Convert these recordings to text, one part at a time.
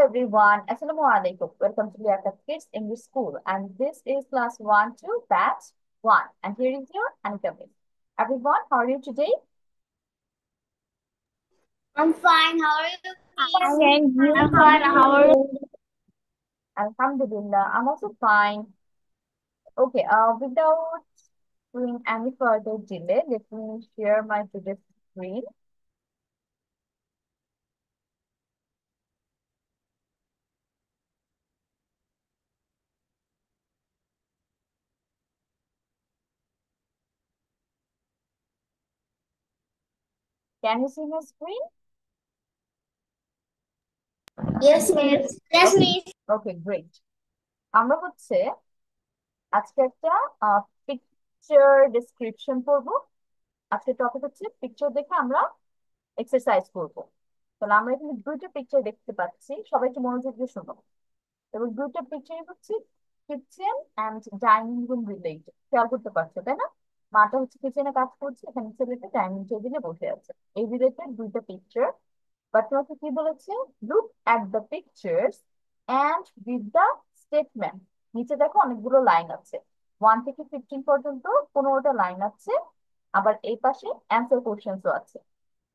everyone. Assalamu alaikum. Welcome to Liaquat Kids English School. And this is class 1 2 batch 1. And here is your Anika Miss. Everyone, how are you today? I'm fine. How are you, Fine, Miss? and you? I'm How fine. are How are you? you? Alhamdulillah. I'm also fine. Okay, without doing any further delay, let me share my today's screen. Can you see my screen? Yes, Miss. Yes, Okay, Miss. okay, great. আমরা হচ্ছে আজকে একটা picture description করব। আজকে topic হচ্ছে picture দেখে আমরা exercise করব। তাহলে আমরা এখানে দুইটা পিকচার দেখতে পাচ্ছি, সবাই একটু মনোযোগ দিয়ে শোনো। এবং দুইটা পিকচার হচ্ছে kitchen and dining room related, খেয়াল করতে পারছো তাই না? মাটা হচ্ছে কিচেনে কাজ করছে, এখানে ছেলেটা ডাইনিং টেবিলে বসে আছে। এই রিলেটেড দুইটা পিকচার। বাট তোমাকে কি বলেছে? Look at the pictures and read the statement. নিচে দেখো অনেকগুলো লাইন আছে, 1 থেকে 15 পর্যন্ত 15টা লাইন আছে। আবার এই পাশে অ্যান্সার কোশ্চেন্সও আছে।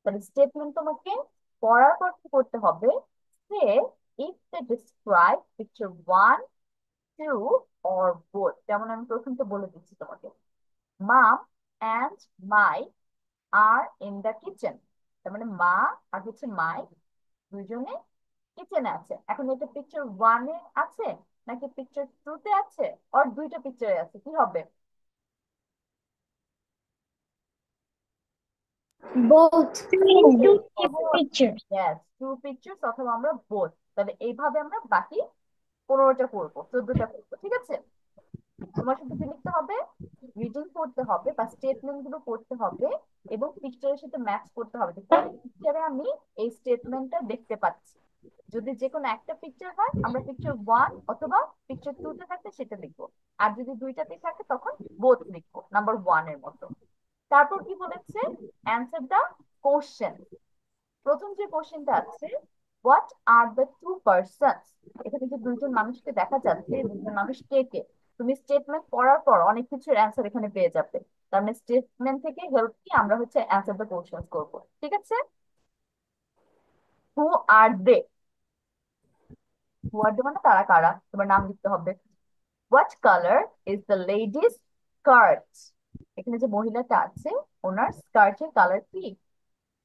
তাহলে স্টেটমেন্ট তোমাকে পড়ার পর কি করতে হবে? সে if they describe picture 1 2 or both. যেমন আমি প্রথমটা বলে দিচ্ছি তোমাকে, mom and my are in the kitchen. তার মানে মা আর হচ্ছে মাই দুইজনে কিচেনে আছে। এখন এটা পিকচার 1 এ আছে নাকি পিকচার 2 তে আছে, আর দুইটা পিকচারে আছে, কি হবে? Both. Two both. pictures. Yes, two pictures অথবা আমরা বোথ। তাহলে এইভাবে আমরা বাকি 15টা করবো, 14টা করবো, ঠিক আছে? তোমার সাথে কি লিখতে হবে? রিডিং করতে হবে বা স্টেটমেন্ট গুলো করতে হবে এবং পিকচারের সাথে ম্যাচ করতে হবে যে কোন পিকচারে আমি এই স্টেটমেন্টটা দেখতে পাচ্ছি। যদি যে কোনো একটা পিকচার হয় আমরা পিকচার 1 অথবা পিকচার 2 তে থাকলে সেটা লিখবো। আর যদি দুইটাতেই থাকে তখন বোথ লিখবো, নাম্বার 1 এর মতো। তারপর কি বলেছে? Answer the question. প্রথম যে কোশ্চেনটা আছে, what are the two persons. এখানে যে দুইজন মানুষকে দেখা যাচ্ছে, এই দুইজন মানুষ কে কে? তুমি স্টেটমেন্ট পড়ার পর অনেক কিছুর অ্যান্সার এখানে পেয়ে যাবে। তার মানে স্টেটমেন্ট থেকে হেল্প নিয়ে আমরা হচ্ছে অ্যান্সার দ্য কোশ্চেন করবো, ঠিক আছে? হু আর দে। হু আর দে মানে তারা কারা, তোমার নাম লিখতে হবে। What colour is the ladies skirt. এখানে যে মহিলাটা আছে ওনার স্কার্টের কালার কি?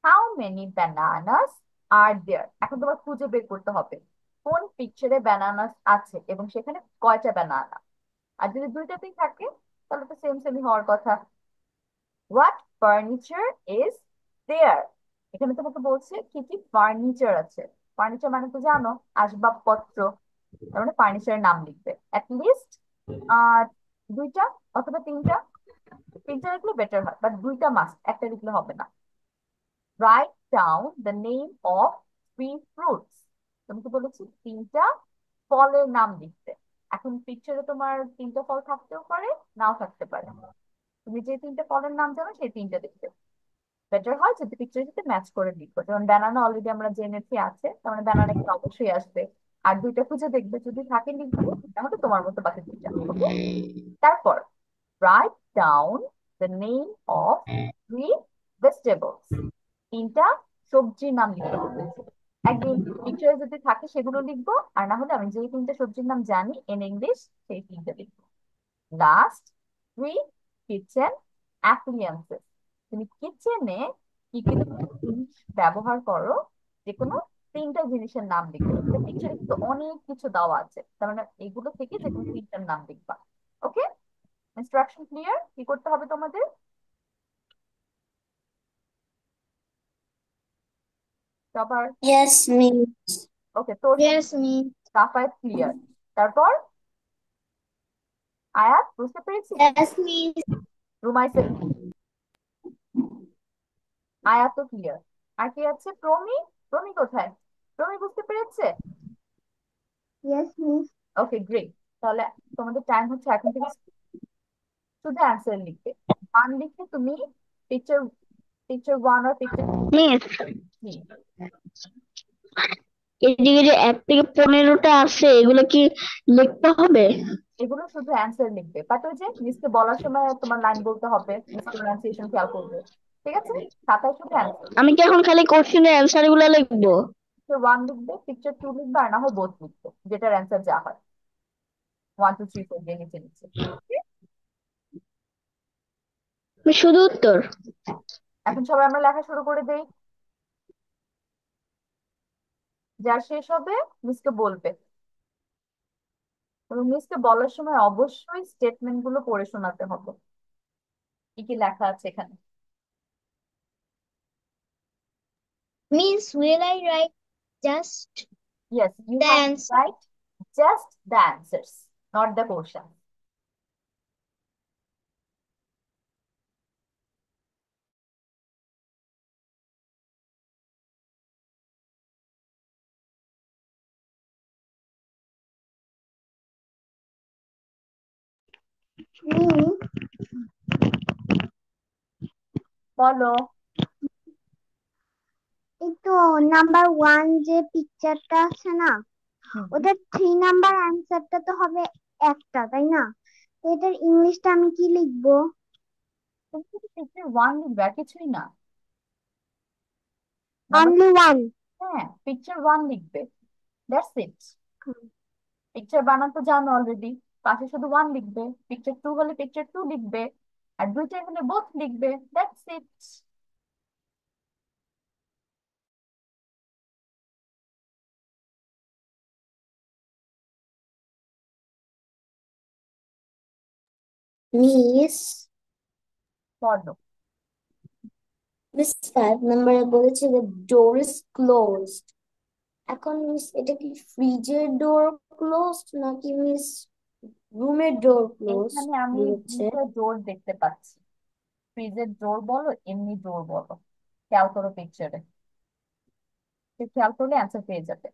হাউ মেনি ব্যানানাস আর দেয়ার। এখন তোমার খুঁজে বের করতে হবে কোন পিকচারে ব্যানানাস আছে এবং সেখানে কয়টা ব্যানানা। আর যদি দুইটাতেই থাকে তাহলে তো সেম সেমই হওয়ার কথা। What furniture is there. এখানে তোমাকে বলছে কি কি ফার্নিচার আছে। ফার্নিচার মানে তো জানো, আসবাবপত্র। তার মানে ফার্নিচারের নাম লিখবে লিস্ট আহ দুইটা অথবা তিনটা। তিনটা লিখলে বেটার হয়, বাট দুইটা মাস্ট, একটা লিখলে হবে না। Write down the name of three fruits. তোমাকে বলেছি তিনটা ফলের নাম লিখতে। এখন পিকচারে তোমার তিনটা ফল থাকতেও পারে, নাও থাকতে পারে। তুমি যে তিনটা ফলের নাম জানো সেই তিনটা লিখতে। বেটার হয় যদি পিকচারের সাথে ম্যাচ করে লিখবো। যেমন ব্যানানা অলরেডি আমরা জেনেছি আছে, তার মানে ব্যানানা কিন্তু অবশ্যই আসবে। আর দুইটা খুঁজে দেখবে, যদি থাকে লিখবে, তাহলে তোমার মতো বাকি দুইটা, ওকে? তারপর write down the name of three vegetables. তিনটা সবজির নাম লিখতে বলেছে। একদিন পিকচারে যদি থাকে সেগুলো লিখবো, আর না হলে আমি যে তিনটা সবজির নাম জানি ইন ইংলিশ সেই তিনটা লিখবো। Last, three kitchen appliances. তুমি কিচেনে কি কি ধরনের জিনিস ব্যবহার করো, যে কোনো তিনটা জিনিসের নাম লিখবে। পিকচারে কিন্তু অনেক কিছু দেওয়া আছে, তার মানে এগুলো থেকে যে কোনো তিনটার নাম লিখবা, ওকে? Instruction clear? কি করতে হবে তোমাদের? সবার? Yes, Miss. ওকে, তোর Yes, me. সাফায়াত ক্লিয়ার। তারপর আয়াত বুঝতে পেরেছিস? Yes, Miss. রুমাইসা ক্লিয়ার, আয়াতও ক্লিয়ার। আর কি আছে? প্রমি। প্রমি কোথায়? প্রমি বুঝতে পেরেছে? Yes, Miss. ওকে, গ্রেট। তাহলে তোমাদের টাইম হচ্ছে এখন থেকে শুধু অ্যান্সার লিখবে। ওয়ান লিখে তুমি পিকচার পিকচার 1 আর পিকচার Miss, 3। এদিকে যে 1 থেকে 15টা আছে এগুলো কি লিখতে হবে? এগুলো শুধু অ্যান্সার লিখবে, বাট ওই যে মিসকে বলার সময় তোমার লাইন বলতে হবে, মিস প্রোনাউন্সিয়েশন খেয়াল করবে। ঠিক আছে, খাতায় শুধু অ্যান্সার। আমি কি এখন খালি কোশ্চেনের অ্যান্সার গুলো লিখবো? পিকচার 1 লিখবে, পিকচার 2 লিখবে, আর না হয় বোথ লিখবে, যেটার অ্যান্সার যা হয়, 1 2 3 4 দিয়ে নিচে নিচে। শুধু উত্তর? হ্যাঁ, এখন সবাই আমরা লেখা শুরু করে দেই। যার শেষ হবে মিসকে বলবে, এবং মিসকে বলার সময় অবশ্যই স্টেটমেন্ট গুলো পড়ে শোনাতে হবে, কি কি লেখা আছে এখানে। Means will I write just Yes, you the have to answer? write just the answers, not the question. Me, বলো। এই তো নাম্বার 1 যে পিকচারটা আছে না, হুম, ওটা 3 নাম্বার অ্যান্সারটা তো হবে একটা, তাই না? তো এটার ইংলিশটা আমি কি লিখবো? তুমি শুধু পিকচার 1 লিখবে, আর কিছুই না। Number, only one? হ্যাঁ, পিকচার 1 লিখবে, দ্যাটস ইট। পিকচার বানাতে জানো অলরেডি, পাশে শুধু 1 লিখবে, পিকচার 2 হলে পিকচার 2 লিখবে, আর দুইটাই হলে বোথ লিখবে, দ্যাটস ইট। মিস, বলো। মিস 5 নাম্বারে বলেছে যে ডোর ইজ ক্লোজড। এখন মিস এটা কি ফ্রিজের ডোর ক্লোজড নাকি মিস রুমের ডোর ক্লোজ এইখানে আমি বলেছে? দুইটা ডোর দেখতে পাচ্ছি, ফ্রিজের ডোর বলো এমনি ডোর বলো, খেয়াল করো পিকচারে, খেয়াল করলে অ্যান্সার পেয়ে যাবে।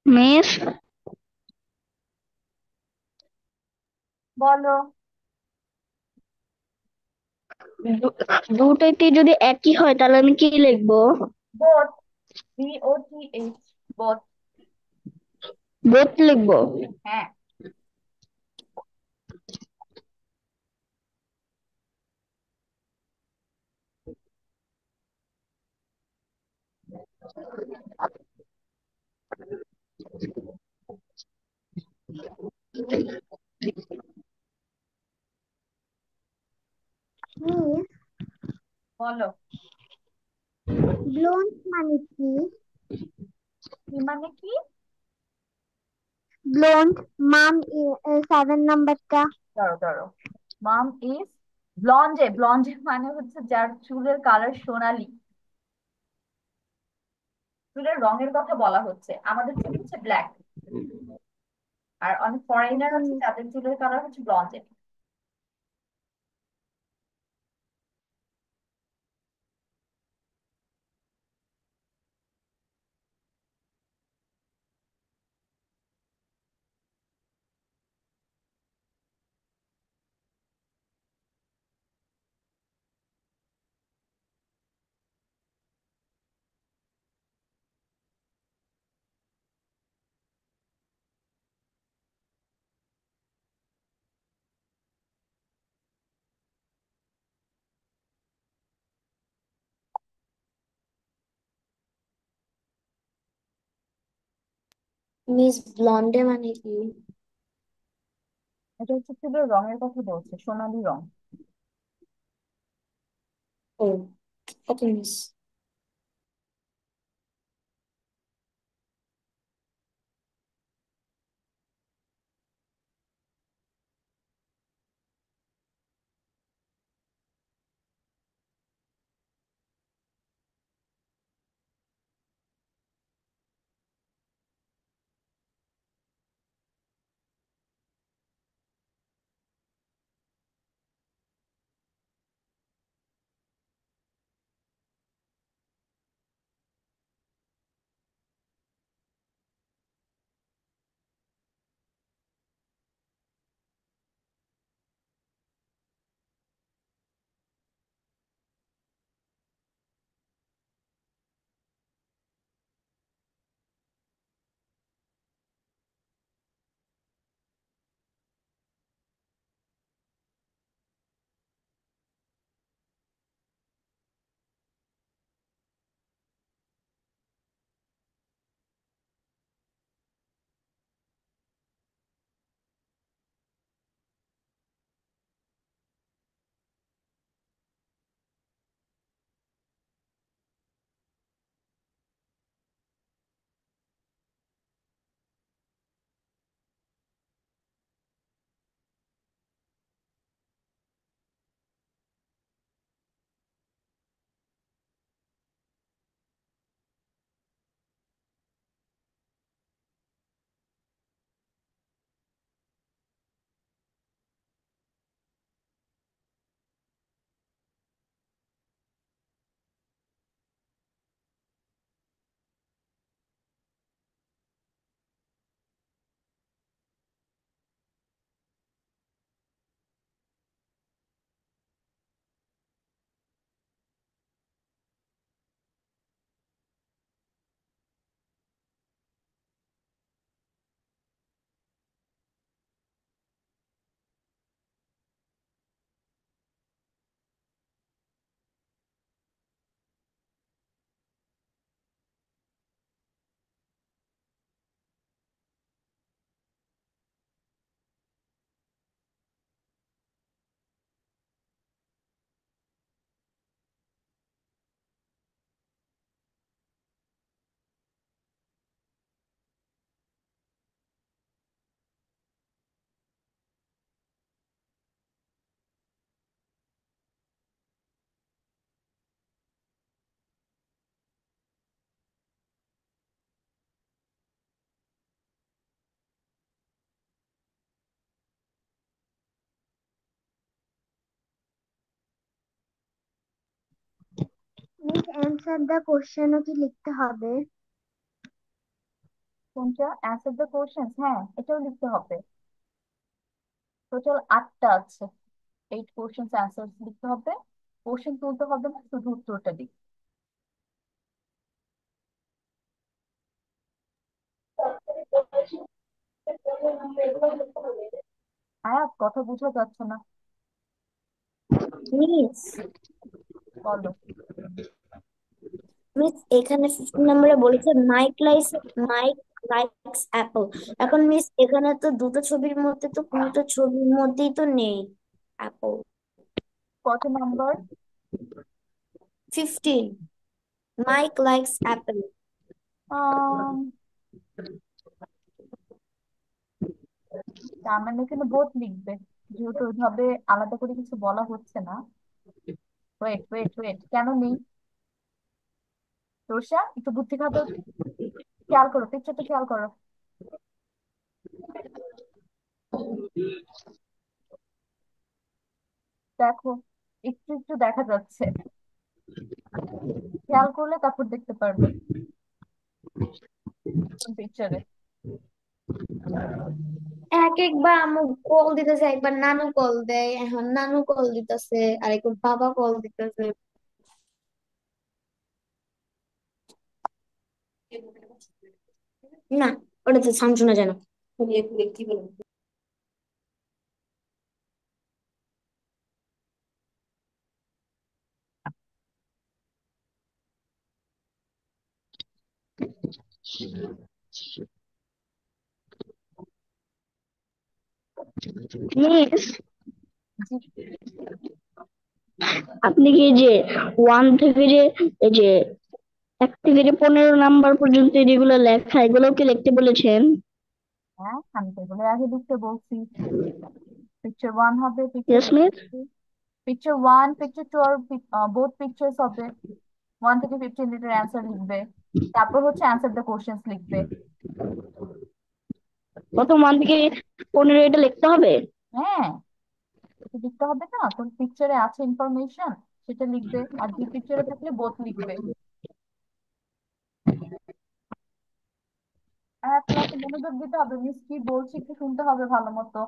মিস বলো। দুটাইতে যদি একই হয় তাহলে আমি কি লিখবো? Both, BOTH, both. বোথ লিখবো? হ্যাঁ, মিস, বলো। ব্লোন্ড মানে কি? কি মানে কি? ব্লোন্ড, মাম, 7 নাম্বারটা। ধরো ধরো, মাম ইজ ব্লঞ্জে, ব্লঞ্জে মানে হচ্ছে যার চুলের কালার সোনালী, চুলের রঙের কথা বলা হচ্ছে, আমাদের চুল হচ্ছে ব্ল্যাক, আর অনেক ফরেনার ওকে আছে মিস। যাদের চুলের কালার হচ্ছে ব্লঞ্জে। মিস ব্লন্ডে মানে কি? এটা হচ্ছে চুলের রঙের কথা বলছে, সোনালী রং। ও, okay miss. Miss answer the কোশ্চেনও কি লিখতে হবে? কোনটা? অ্যান্সার দ্য কোশ্চেন, হ্যাঁ এটাও লিখতে হবে। টোটাল 8টা আছে। 8 কোশ্চেন অ্যান্সার লিখতে হবে। কোশ্চেন তুলতে হবে না, শুধু উত্তরটা লিখ। আয়াত, কথা বোঝা যাচ্ছে না। মিস, বলো। মিস এখানে 15 নম্বরে বলেছে মাইক লাইকস অ্যাপল। এখন মিস এখানে তো দুটো ছবির মধ্যে তো কোনোটা ছবির মধ্যেই তো নেই অ্যাপল। কত নাম্বার? 15, Mike likes apple. আহ তার মানে এখানে বোধ লিখবে, যেহেতু ওইভাবে আলাদা করে কিছু বলা হচ্ছে না। ওয়েট ওয়েট ওয়েট, কেন নেই? রোশা, একটু বুদ্ধি খাটো, খেয়াল করো, পিকচারটা খেয়াল করো। দেখো, একটু একটু দেখা যাচ্ছে, খেয়াল করলে তারপর দেখতে পারবে কোন পিকচারে। এক একবার আম্মু কল দিতেছে, একবার নানু কল দেয়, এখন নানু কল দিতেছে, আর একবার বাবা কল দিতেছে। না, ওটাতে সাউন্ড শোনা যায় না। মিস, জি। আপনি কি যে ওয়ান থেকে যে এই যে 1 থেকে 15 নাম্বার পর্যন্ত যেগুলো লেখা এগুলো কি লিখতে বলেছেন? হ্যাঁ, আমি তো এগুলো আগে লিখতে বলছি। পিকচার ওয়ান হবে, picture yes miss. Picture one, picture two, আর বোথ পিকচার্স হবে। 1 থেকে 15 লিটার অ্যান্সার লিখবে। তারপর হচ্ছে অ্যান্সার দ্য কোশ্চেন্স লিখবে। প্রথম 1 থেকে 15 এটা লিখতে হবে? হ্যাঁ, এটা লিখতে হবে না? কোন পিকচারে আছে ইনফরমেশন সেটা লিখবে, আর দুই পিকচারে থাকলে বোথ লিখবে। আর ক্লাসে মনোযোগ দিতে হবে, মিস কি বলছি একটু শুনতে হবে ভালো মতো।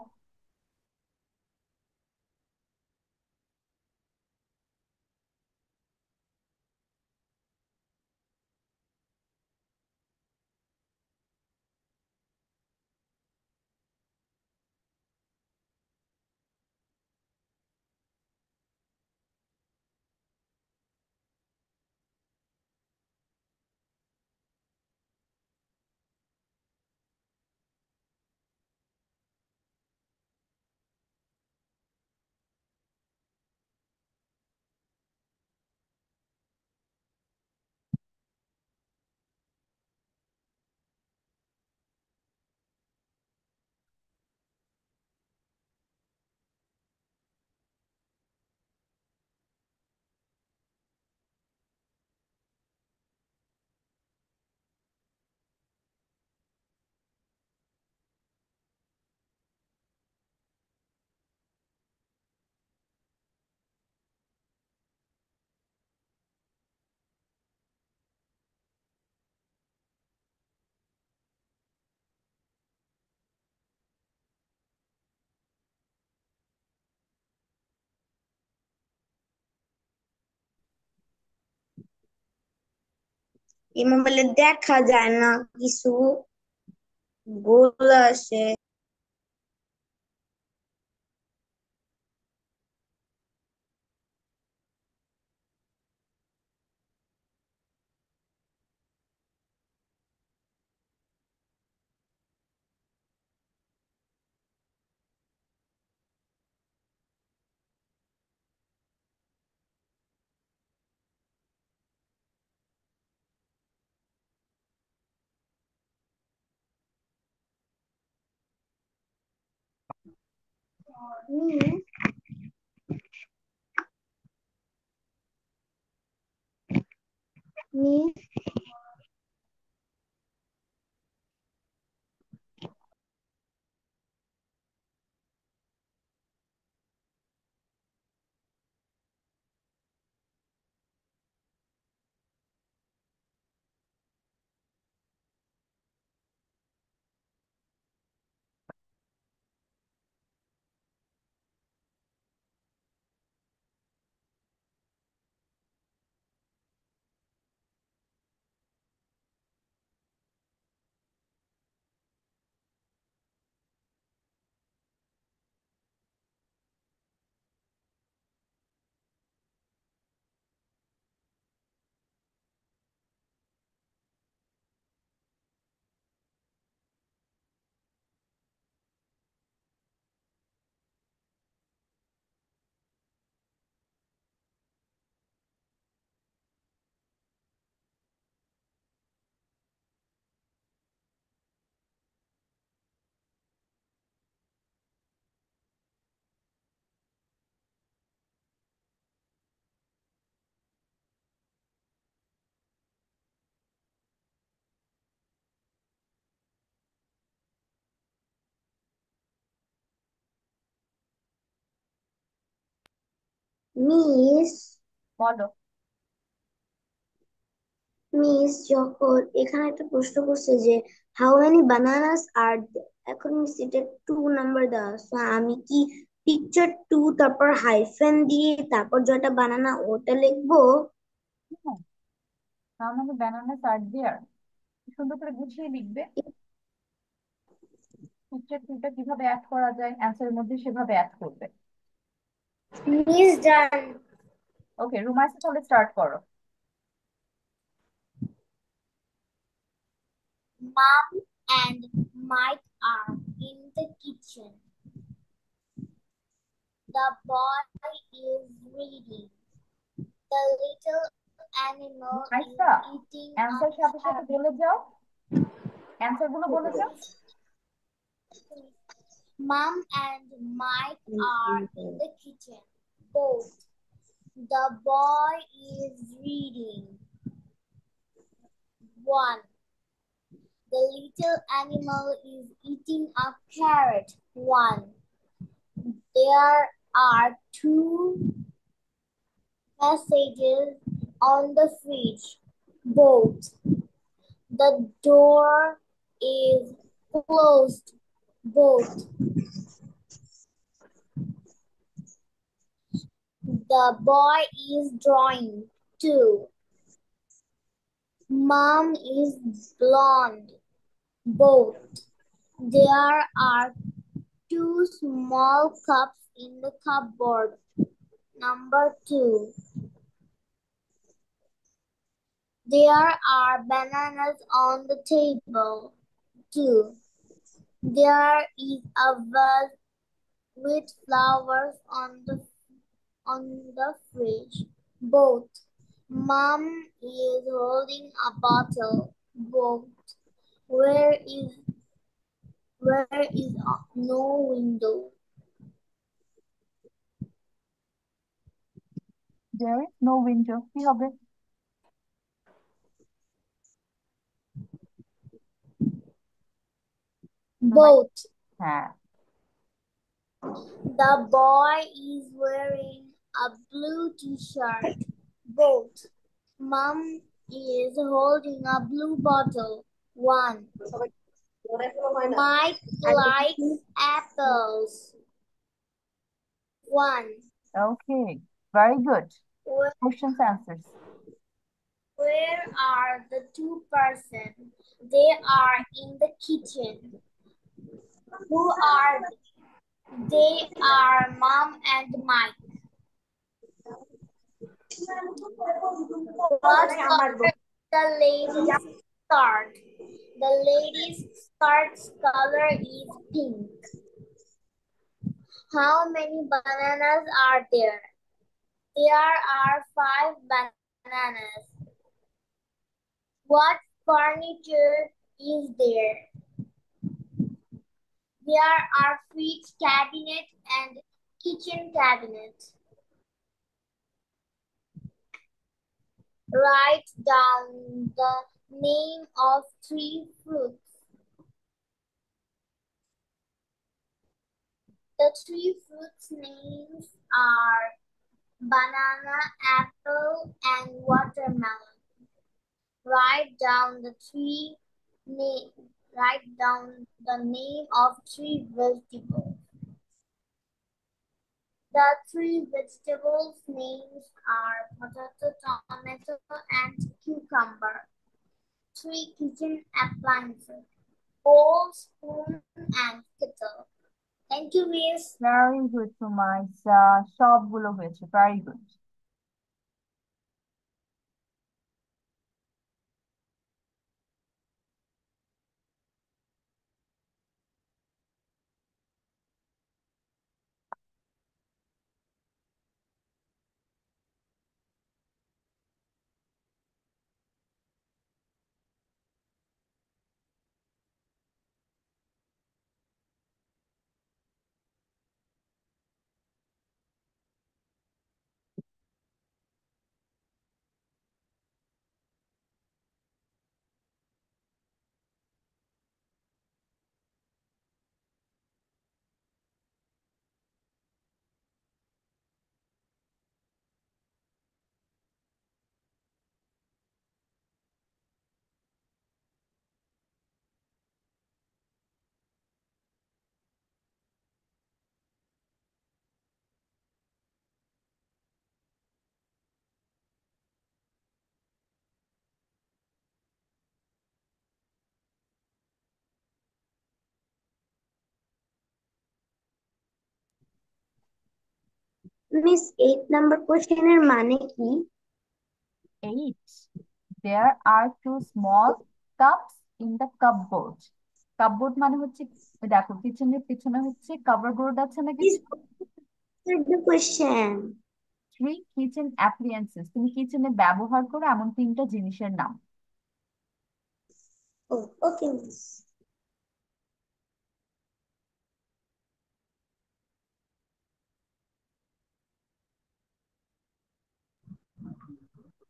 এই মোবাইলে দেখা যায় না কিছু, ভুল আসে। মিস, মিস, মিস, বলো। মিস, যখন এখানে একটা প্রশ্ন করছে যে হাউ মেনি বানানাস আর, এখন মিস এটা 2 নাম্বার দেওয়া, so আমি কি পিকচার 2 তারপর হাইফেন দিয়ে তারপর যেটা বানানা ওটা লিখবো? হ্যাঁ, তার মানে ব্যানানা আর দেয়ার সুন্দর করে গুছিয়ে লিখবে। পিকচার টুটা কিভাবে অ্যাড করা যায় অ্যান্সারের মধ্যে সেভাবে অ্যাড করবে। মিস ডান। ওকে, রুমাইসা তাহলে স্টার্ট করো। Mom and Mike are in the kitchen. The boy is reading. The little animal is আচ্ছা, eating a অ্যান্সার সাথে সাথে carrot. বলে যাও, অ্যান্সার গুলো বলে যাও। Mom and Mike are in the kitchen. Both. The boy is reading. 1. The little animal is eating a carrot. 1. There are 2 messages on the fridge. Both. The door is closed. Both. The boy is drawing. 2. Mom is blonde. Both. There are 2 small cups in the cupboard. Number 2. There are bananas on the table. 2. There is a vase with flowers on the fridge. Both. Mom is holding a bottle. Both. Where is no window? There is no window, কি হবে? তোমার, Both. হ্যাঁ, The boy is wearing a blue t-shirt. Both. Mom is holding a blue bottle. 1. Mike likes apples. 1. Okay, very good. Where, questions answers. where are the 2 persons? They are in the kitchen. Who are they? They are Mom and Mike. What color is the lady's skirt? The lady's skirt's color is pink. How many bananas are there? There are 5 bananas. What furniture is there? There are fridge cabinet and kitchen cabinet. Write down the name of 3 fruits. The 3 fruits names are banana, apple, and watermelon. Write down the name. Write down the name of 3 vegetables. The 3 vegetables names are potato, tomato, and cucumber. 3 kitchen appliances: bowl, spoon, and kettle. Thank you, Miss. Very good Sumaisa, সবগুলো হয়েছে, very good. Miss 8 number question এর মানে কি? 8, there are 2 small cups in the cupboard। Cupboard মানে হচ্ছে, দেখো কিচেনের পিছনে হচ্ছে কভার বোর্ড আছে না কিছু, the question. Three kitchen appliances, তুমি কিচেনে ব্যবহার করো এমন তিনটা জিনিসের নাম। Oh, okay, miss.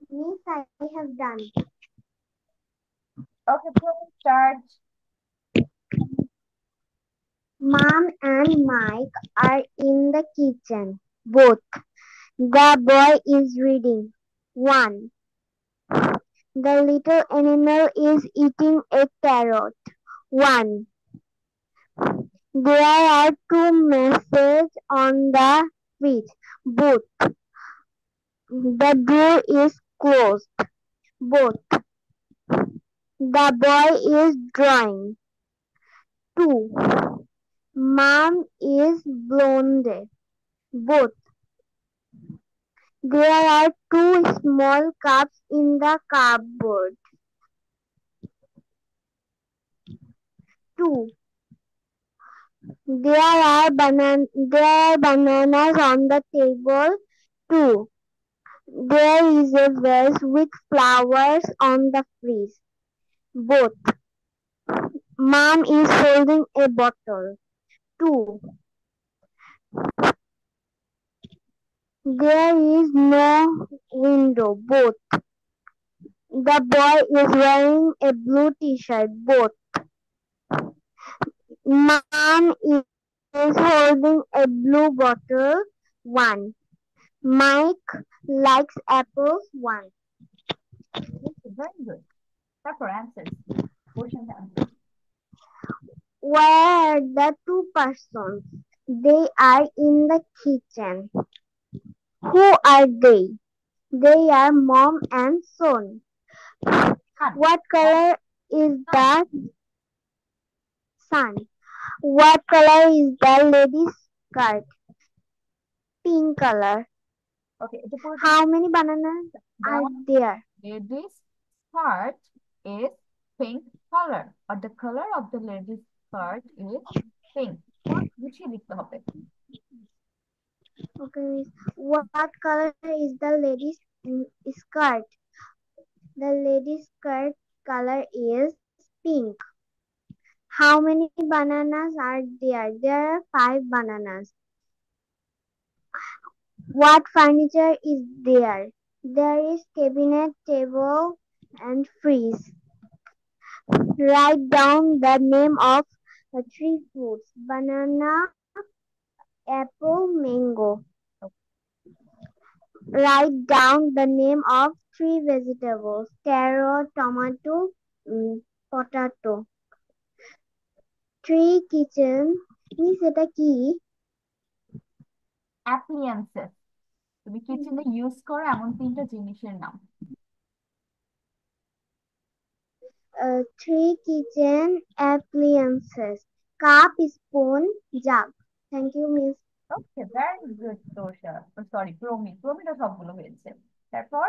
Miss, I have done. Okay, start. Mom and Mike are in the kitchen. Both. The boy is reading. 1. The little animal is eating a carrot. 1. There are two messages on the fridge. Both. The door is closed. Both. The boy is drawing. 2. Mom is blonde. Both. There are two small cups in the cupboard. 2. There are bananas on the table. 2. There is a vase with flowers on the fridge. Both. Mom is holding a bottle. 2. There is no window. Both. The boy is wearing a blue t-shirt. Both. Mom is holding a blue bottle. 1. Mike likes apples. 1. Very good. তারপর answer, question answer. Where are the two persons? They are in the kitchen. Who are they? They are mom and son. What color is the sun? What color is the lady's skirt? Pink color. ওকে, এটা পুরো How many bananas are there? lady's skirt is pink color, or the color of the lady's skirt is pink। গুছিয়ে লিখতে হবে। Okay. What color is the lady's skirt? The lady's skirt color is pink. How many bananas are there? There are 5 bananas. What furniture is there? There is cabinet, table, and fridge. Write down the name of the 3 fruits: banana, apple, mango. Write down the name of 3 vegetables: carrot, tomato, potato. 3 kitchen. Miss, এটা কি? অ্যাপ্লিয়েন্সেস, তুমি কিচেনে use করো এমন তিনটা জিনিসের নাম। 3 kitchen appliances: cup, spoon, jug. Thank you, Miss. Okay, very good Tosha. Sorry, প্রমিটা সবগুলো হয়েছে। তারপর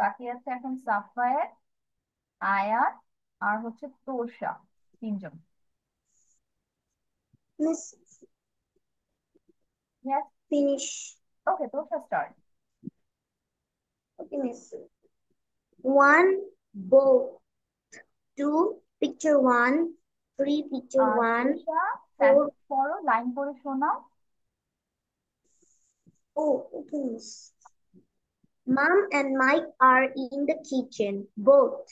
বাকি আছে এখন সাফায়ের, আয়ান, আর হচ্ছে তোষা, তিনজন। Miss, Yes. finish. ওকে, তোষা start. Okay, Miss. 1 boat. 2 picture 1. 3 picture 1. তোষা 4. স্যান্ডউইচ পড়ো, লাইন করে শোনাও। Oh, okay, Miss. Mom and Mike are in the kitchen. Both.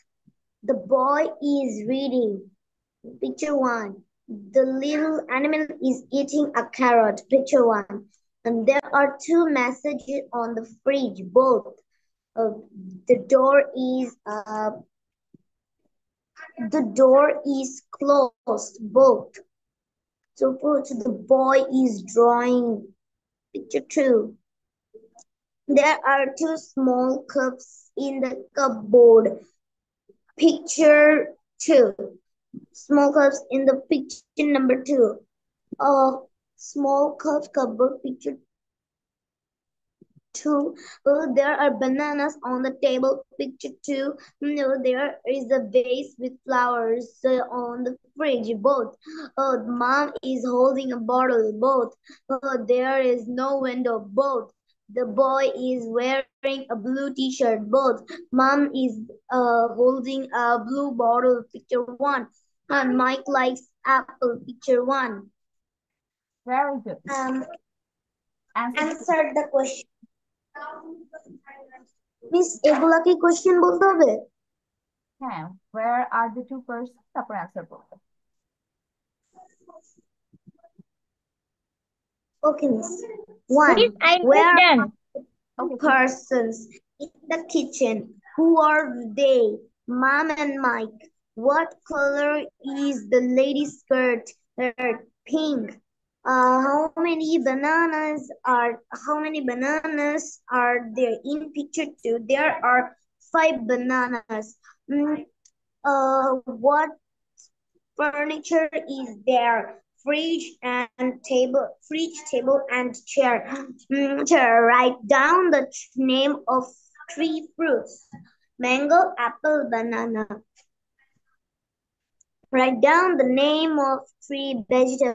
The boy is reading. Picture 1. The little animal is eating a carrot. Picture 1. And there are 2 messages on the fridge. Both. Uh, the door is uh, the door is closed. Both. So put the boy is drawing. Picture 2. There are 2 small cups in the cupboard. Picture 2. Small cups in the picture number 2. Small cups cupboard picture. two. There are bananas on the table. Picture two. No, there is a vase with flowers on the fridge. Both. Mom is holding a bottle. Both. There is no window. Both. The boy is wearing a blue t-shirt. Both. Mom is holding a blue bottle. Picture one. And Mike likes apple. Picture one. Very good. Answer the question. Answer the question. Miss এগুলা কি question বলতে হবে? হ্যাঁ, where are the two persons? তারপর answer বলতে। Okay, miss. Miss, One. I'm Where done. are two ওকে, ঠিক আছে। persons in the kitchen? Who are they? Mom and Mike. What color is the lady's skirt? Pink. How many bananas are there in picture two? There are 5 bananas. What furniture is there? Fridge, table, and chair. Chair. Write down the name of 3 fruits: mango, apple, banana. Write down the name of 3 vegetables: